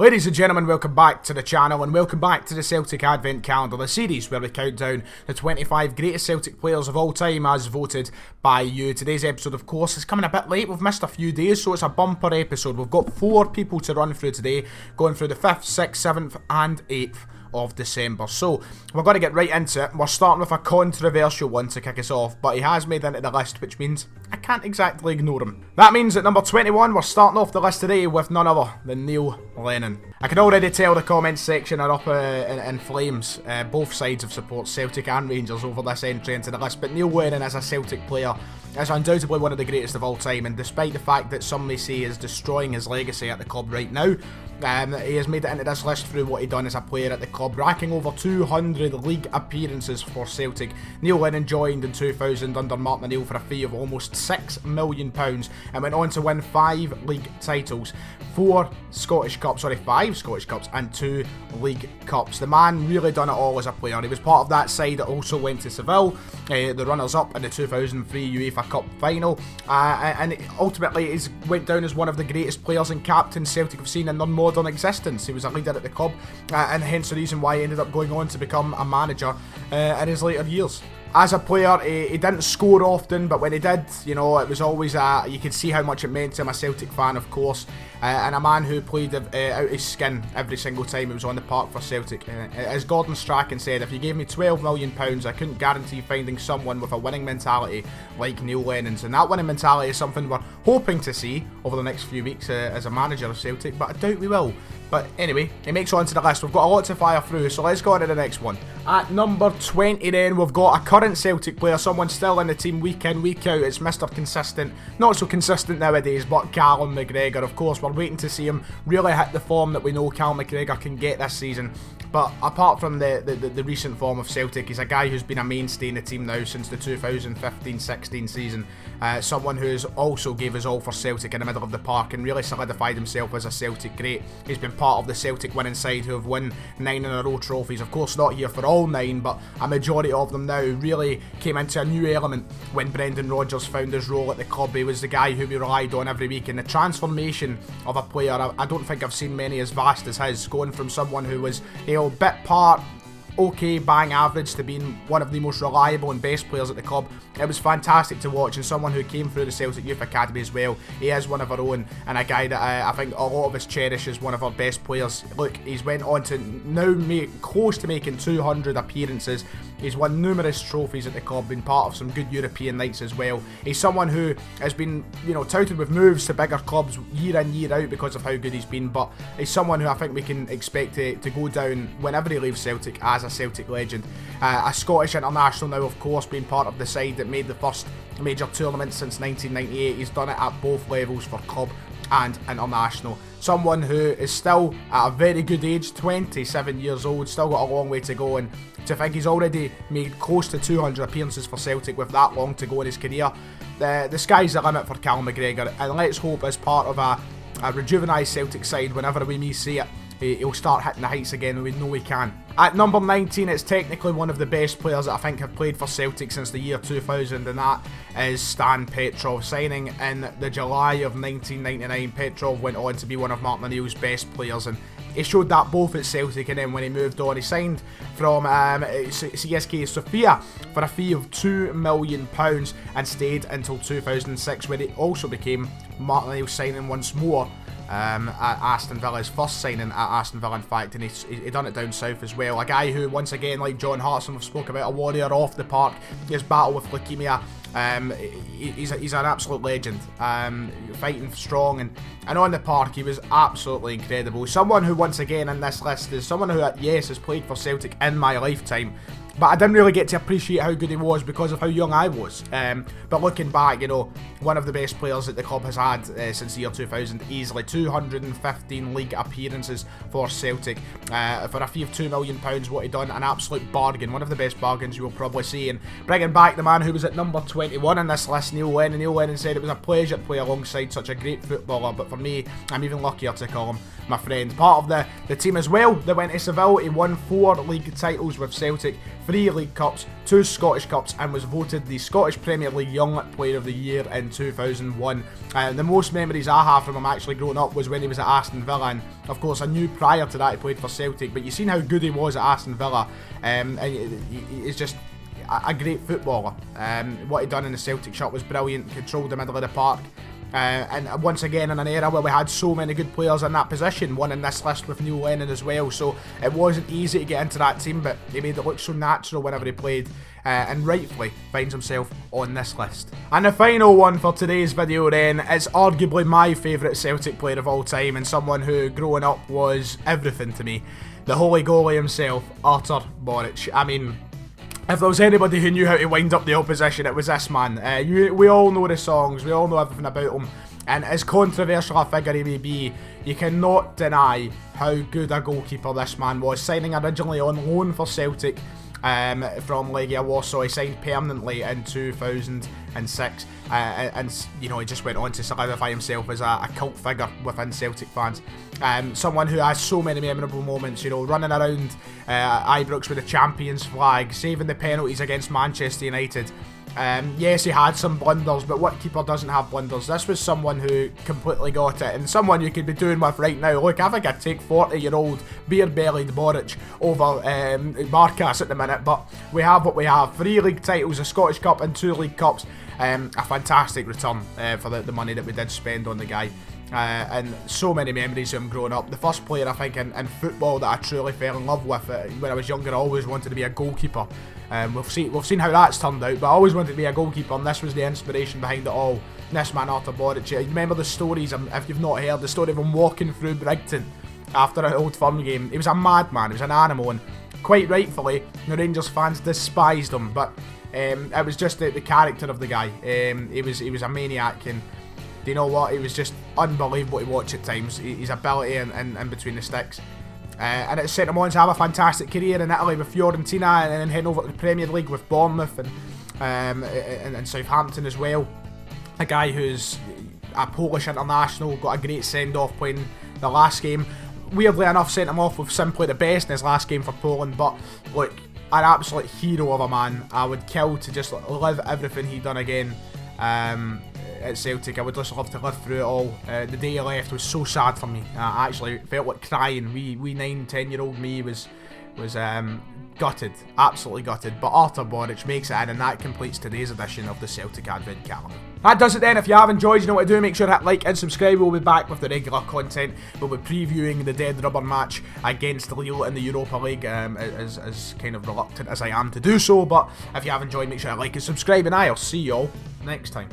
Ladies and gentlemen, welcome back to the channel and welcome back to the Celtic Advent Calendar, the series where we count down the 25 greatest Celtic players of all time as voted by you. Today's episode, of course, is coming a bit late. We've missed a few days, so it's a bumper episode. We've got 4 people to run through today, going through the 5th, 6th, 7th and 8th of December. So we're going to get right into it. We're starting with a controversial one to kick us off, but he has made into the list, which means I can't exactly ignore him. That means at number 21 we're starting off the list today with none other than Neil Lennon. I can already tell the comments section are up in flames. Both sides of support, Celtic and Rangers, over this entry into the list, but Neil Lennon as a Celtic player is undoubtedly one of the greatest of all time, and despite the fact that some may say he is destroying his legacy at the club right now, he has made it into this list through what he done as a player at the club, racking over 200 league appearances for Celtic. Neil Lennon joined in 2000 under Martin O'Neill for a fee of almost £6 million and went on to win 5 league titles, 5 Scottish Cups and 2 League Cups. The man really done it all as a player. He was part of that side that also went to Seville, the runners-up in the 2003 UEFA Cup final, and ultimately he went down as one of the greatest players and captains Celtic have seen in their modern existence. He was a leader at the club, and hence the reason why he ended up going on to become a manager in his later years. As a player, he didn't score often, but when he did, you know, it was always you could see how much it meant to him. A Celtic fan, of course, and a man who played out his skin every single time he was on the park for Celtic. As Gordon Strachan said, if you gave me £12 million, I couldn't guarantee finding someone with a winning mentality like Neil Lennon's. And that winning mentality is something we're hoping to see over the next few weeks as a manager of Celtic, but I doubt we will. But anyway, he makes onto the list. We've got a lot to fire through, so let's go on to the next one. At number 20 then, we've got a current Celtic player, someone still in the team week in, week out. It's Mr. Consistent. Not so consistent nowadays, but Calum McGregor. Of course, we're waiting to see him really hit the form that we know Calum McGregor can get this season. But apart from the recent form of Celtic, he's a guy who's been a mainstay in the team now since the 2015-16 season. Someone who's also gave us all for Celtic in the middle of the park and really solidified himself as a Celtic great. He's been part of the Celtic winning side who have won 9 in a row trophies. Of course, not here for all 9, but a majority of them now. Really came into a new element when Brendan Rodgers found his role at the club. He was the guy who we relied on every week, and the transformation of a player, I don't think I've seen many as vast as his, going from someone who was bit part, okay, bang average, to being one of the most reliable and best players at the club. It was fantastic to watch, and someone who came through the Celtic Youth Academy as well. He is one of our own, and a guy that I think a lot of us cherish as one of our best players. Look, he's went on to now make close to making 200 appearances. He's won numerous trophies at the club, been part of some good European nights as well. He's someone who has been, touted with moves to bigger clubs year in, year out because of how good he's been, but he's someone who I think we can expect to go down whenever he leaves Celtic as a Celtic legend. A Scottish international now, of course, being part of the side that made the first major tournament since 1998. He's done it at both levels for club and international. Someone who is still at a very good age, 27 years old, still got a long way to go, and to think he's already made close to 200 appearances for Celtic with that long to go in his career, the sky's the limit for Calum McGregor, and let's hope as part of a rejuvenised Celtic side, whenever we may see it, he'll start hitting the heights again, and we know he can. At number 19, it's technically one of the best players that I think have played for Celtic since the year 2000, and that is Stan Petrov. Signing in the July of 1999, Petrov went on to be one of Martin O'Neill's best players, and he showed that both at Celtic and then when he moved on. He signed from CSKA Sofia for a fee of £2 million and stayed until 2006, where he also became Martin O'Neill's signing once more at Aston Villa, his first signing at Aston Villa in fact, and he done it down south as well. A guy who, once again, like John Hartson, we've spoke about, a warrior off the park, his battle with leukemia. He's an absolute legend, fighting strong, and on the park he was absolutely incredible. Someone who, once again, in this list is someone who, yes, has played for Celtic in my lifetime, but I didn't really get to appreciate how good he was because of how young I was. But looking back, one of the best players that the club has had since the year 2000, easily 215 league appearances for Celtic. For a fee of £2 million, what he done, an absolute bargain, one of the best bargains you will probably see. And bringing back the man who was at number 21 in this list, Neil Lennon. Neil Lennon said it was a pleasure to play alongside such a great footballer, but for me, I'm even luckier to call him my friend. Part of the team as well that went to Seville, he won 4 league titles with Celtic, 3 League Cups, 2 Scottish Cups, and was voted the Scottish Premier League Young Player of the Year in 2001. The most memories I have from him actually growing up was when he was at Aston Villa, and of course I knew prior to that he played for Celtic, but you've seen how good he was at Aston Villa, and he's just a great footballer. What he'd done in the Celtic shirt was brilliant, controlled the middle of the park. And once again in an era where we had so many good players in that position, one in this list with Neil Lennon as well, so it wasn't easy to get into that team, but he made it look so natural whenever he played, and rightfully finds himself on this list. And the final one for today's video then is arguably my favourite Celtic player of all time, and someone who growing up was everything to me. The holy goalie himself, Artur Boruc. I mean, if there was anybody who knew how to wind up the opposition, it was this man. We all know the songs, we all know everything about him, and as controversial a figure he may be, you cannot deny how good a goalkeeper this man was. Signing originally on loan for Celtic from Legia Warsaw, he signed permanently in 2006, and you know, he just went on to solidify himself as a cult figure within Celtic fans. Someone who has so many memorable moments, you know, running around Ibrox with the Champions flag, saving the penalties against Manchester United. Yes, he had some blunders, but what keeper doesn't have blunders? This was someone who completely got it, and someone you could be doing with right now. Look, I think I'd take 40-year-old beer-bellied Boruc over Barkas at the minute, but we have what we have. 3 league titles, a Scottish Cup and 2 League Cups. A fantastic return for the money that we did spend on the guy. And so many memories of him growing up. The first player I think in football that I truly fell in love with when I was younger. I always wanted to be a goalkeeper. We've seen how that's turned out, but I always wanted to be a goalkeeper, and this was the inspiration behind it all. This man, Artur Boruc. You remember the stories, if you've not heard, the story of him walking through Brighton after an Old Firm game. He was a madman, he was an animal, and quite rightfully, the Rangers fans despised him, but it was just the character of the guy. He was a maniac, and do you know what? He was just unbelievable to watch at times. His ability in between the sticks. And it set him on to have a fantastic career in Italy with Fiorentina, and then heading over to the Premier League with Bournemouth and Southampton as well. A guy who's a Polish international, got a great send-off playing the last game. Weirdly enough, sent him off with simply the best in his last game for Poland, but look, an absolute hero of a man. I would kill to just live everything he'd done again. At Celtic, I would just love to live through it all. The day he left was so sad for me. I actually felt like crying. Wee 9-10-year-old me was gutted, absolutely gutted. But Artur Boruc makes it in, and that completes today's edition of the Celtic Advent Calendar. That does it then. If you have enjoyed, you know what to do. Make sure to hit like and subscribe. We'll be back with the regular content. We'll be previewing the dead rubber match against Lille in the Europa League, as kind of reluctant as I am to do so. But if you have enjoyed, make sure to like and subscribe, and I'll see you all next time.